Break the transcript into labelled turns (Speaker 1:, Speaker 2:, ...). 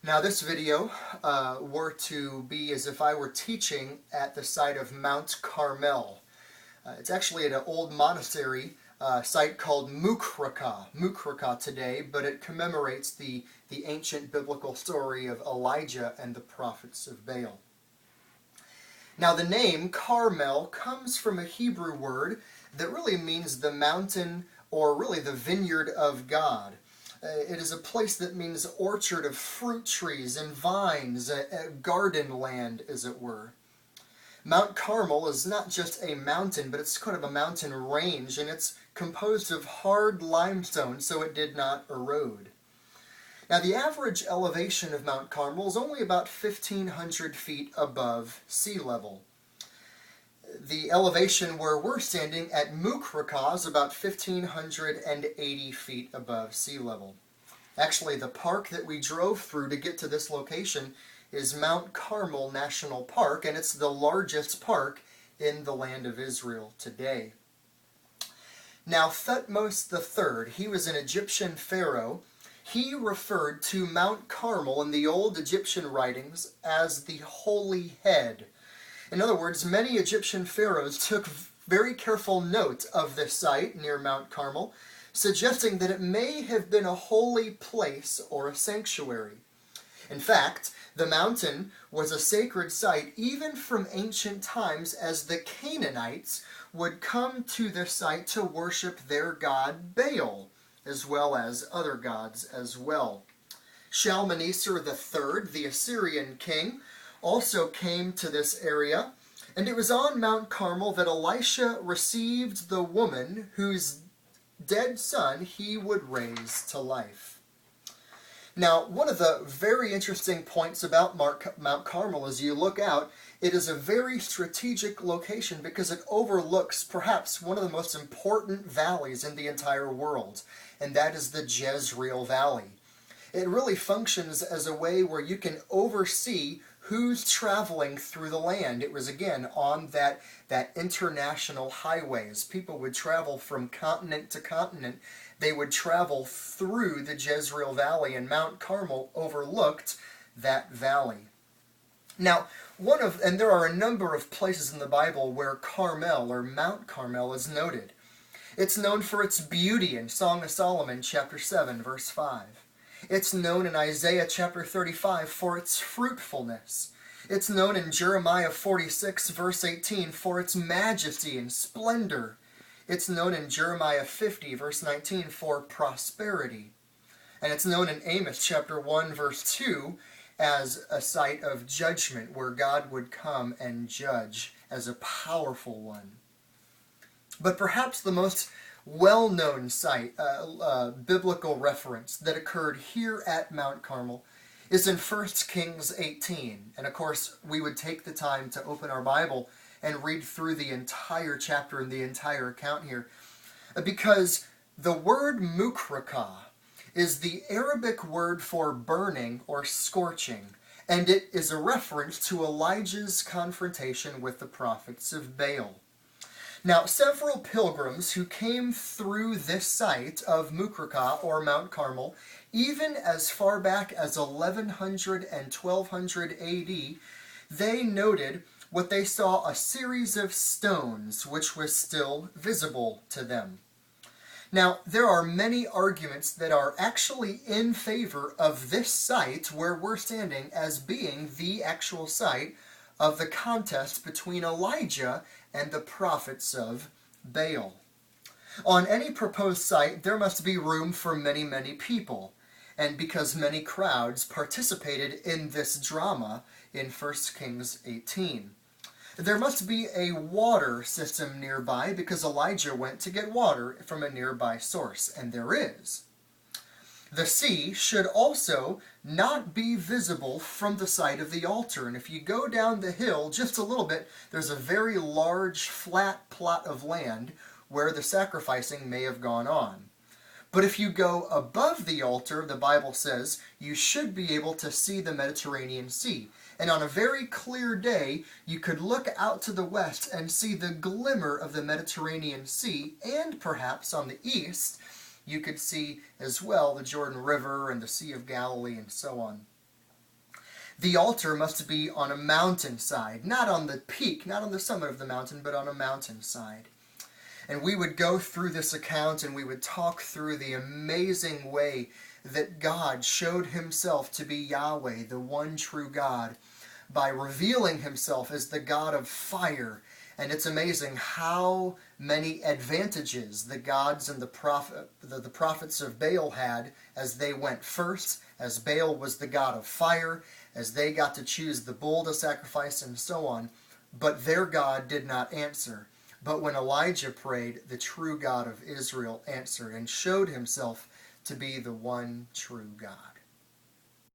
Speaker 1: Now this video were to be as if I were teaching at the site of Mt Carmel. It's actually at an old monastery site called Mukraka today, but it commemorates the ancient biblical story of Elijah and the prophets of Baal. Now the name Carmel comes from a Hebrew word that really means the mountain, or really the vineyard of God. It is a place that means orchard of fruit trees and vines, a garden land, as it were. Mount Carmel is not just a mountain, but it's kind of a mountain range, and it's composed of hard limestone, so it did not erode. Now the average elevation of Mount Carmel is only about 1,500 feet above sea level. The elevation where we're standing at Mukraka is about 1,580 feet above sea level. Actually, the park that we drove through to get to this location is Mt Carmel National Park, and it's the largest park in the land of Israel today. Now, Thutmose III, he was an Egyptian pharaoh. He referred to Mount Carmel in the old Egyptian writings as the holy head. In other words, many Egyptian pharaohs took very careful note of this site near Mount Carmel, suggesting that it may have been a holy place or a sanctuary. In fact, the mountain was a sacred site even from ancient times, as the Canaanites would come to this site to worship their god Baal, as well as other gods as well. Shalmaneser III, the Assyrian king, also came to this area, and it was on Mount Carmel that Elisha received the woman whose dead son he would raise to life. Now, one of the very interesting points about Mount Carmel, as you look out, it is a very strategic location because it overlooks perhaps one of the most important valleys in the entire world, and that is the Jezreel Valley. It really functions as a way where you can oversee who's traveling through the land. It was, again, on that international highways. People would travel from continent to continent. They would travel through the Jezreel Valley, and Mount Carmel overlooked that valley. Now, and there are a number of places in the Bible where Carmel, or Mount Carmel, is noted. It's known for its beauty in Song of Solomon, chapter 7, verse 5. It's known in Isaiah chapter 35 for its fruitfulness. It's known in Jeremiah 46 verse 18 for its majesty and splendor. It's known in Jeremiah 50 verse 19 for prosperity. And it's known in Amos chapter 1 verse 2 as a site of judgment where God would come and judge as a powerful one. But perhaps the most well-known site, biblical reference that occurred here at Mount Carmel is in 1 Kings 18. And of course, we would take the time to open our Bible and read through the entire chapter and the entire account here, because the word mukraka is the Arabic word for burning or scorching, and it is a reference to Elijah's confrontation with the prophets of Baal. Now, several pilgrims who came through this site of Mukraka, or Mount Carmel, even as far back as 1100 and 1200 AD, they noted what they saw a series of stones which was still visible to them. Now, there are many arguments that are actually in favor of this site where we're standing as being the actual site of the contest between Elijah and the prophets of Baal. On any proposed site, there must be room for many, many people, and because many crowds participated in this drama in 1 Kings 18. There must be a water system nearby because Elijah went to get water from a nearby source, and there is. The sea should also not be visible from the site of the altar. And if you go down the hill just a little bit, there's a very large flat plot of land where the sacrificing may have gone on. But if you go above the altar, the Bible says, you should be able to see the Mediterranean Sea. And on a very clear day, you could look out to the west and see the glimmer of the Mediterranean Sea, and perhaps on the east, you could see as well the Jordan River and the Sea of Galilee and so on. The altar must be on a mountainside, not on the peak, not on the summit of the mountain, but on a mountainside. And we would go through this account and we would talk through the amazing way that God showed himself to be Yahweh, the one true God, by revealing himself as the God of fire. And it's amazing how many advantages the gods and the prophets of Baal had as they went first, as Baal was the god of fire, as they got to choose the bull to sacrifice and so on. But their God did not answer. But when Elijah prayed, the true God of Israel answered and showed himself to be the one true God.